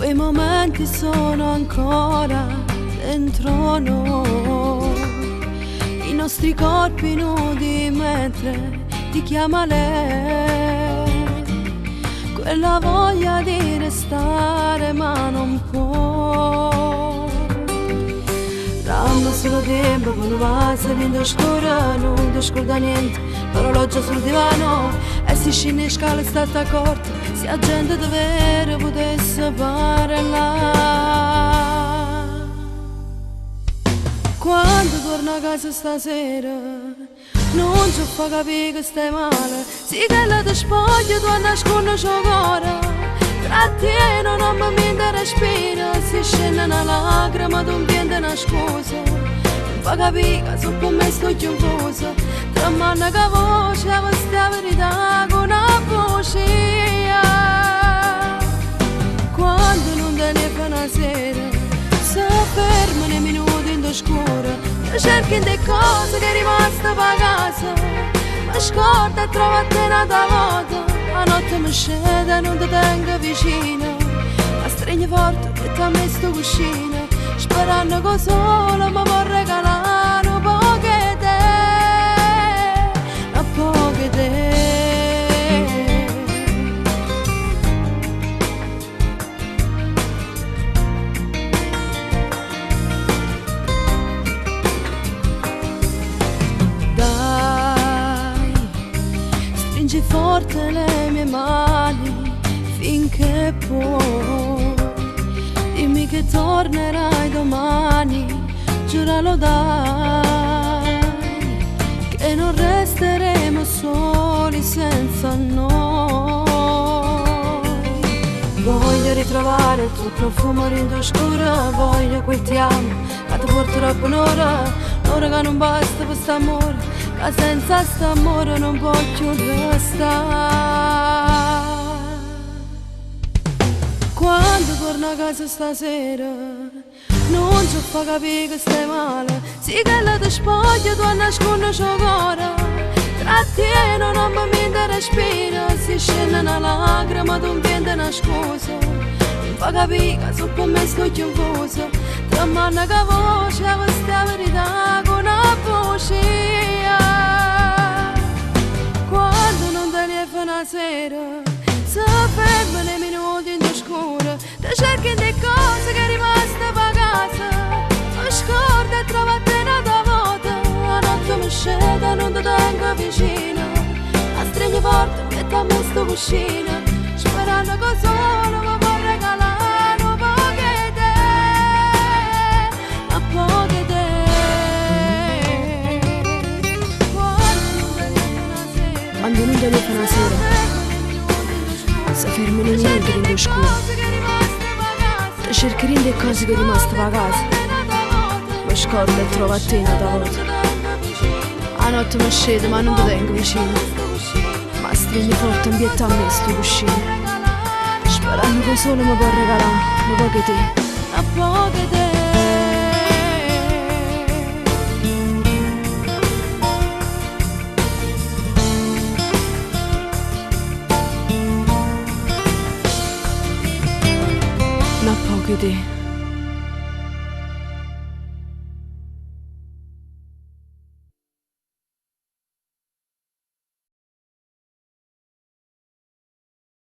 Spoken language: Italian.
quei momenti sono ancora dentro noi, i nostri corpi nudi mentre ti chiama lei, quella voglia di restare ma non può. Dammi solo tempo quando va salendo scura, non ti scorda niente, l'orologio sul divano e si scende in scala e stata corta, se la gente davvero potesse parlare. Quando torno a casa stasera non ci fa capire che stai male, sì che la ti spoglia tu a nascondere ciò cuore, trattieno non mi mente respira, si scende una lacrima tu piende una scusa, non fa capire che su con me sto confusa, tra manna che voce questa verità con una voce. Quando non telefona una sera si ferma nei minuti in scuro, cerchi le cose che è rimasta per casa, ma scorda e trova te una volta, la notte mi scende e non ti tengo vicino, ma stringi forte che ti ha messo cuscino, sperando che solo mi può regalare un po' che te, un po' che te. Stringi forte le mie mani finché puoi, dimmi che tornerai domani, giuralo dai, che non resteremo soli senza noi. Voglio ritrovare il tuo profumo rindo scuro, voglio quel ti amo che ti porterò per un'ora, un'ora che non basta per st'amore, che senza st'amore non può più restare. Quando torno a casa stasera non ci fa capire che stai male, sì che la ti spoglia tu a nascondere ciò cuore, trattieno non mi mente respira, si scende una lacrima tu piende una scusa, non fa capire che su con me sto confusa, tra manna che voce questa verità con una voce. Quando non telefona una sera si ferma nei minuti in scuro, ti cerchi le cose che è rimasta per casa, ma scorda e trova te una volta, la notte mi scende e non ti tengo vicino, la stringi forte che ti ha messo cuscino, sperando che solo mi può regalare un po' che te, un po' che te. Quando non telefona una sera si fermi nei minuti in scuro, ti cerchi le cose che è rimaste per casa, ma scorda e trova a te una volta, la notte mi scende ma non ti tengo vicino, ma stringi forte in pietà a me sto cuscino, sperando che solo mi può regalare un po' che te, un po' che te. Un po' che te.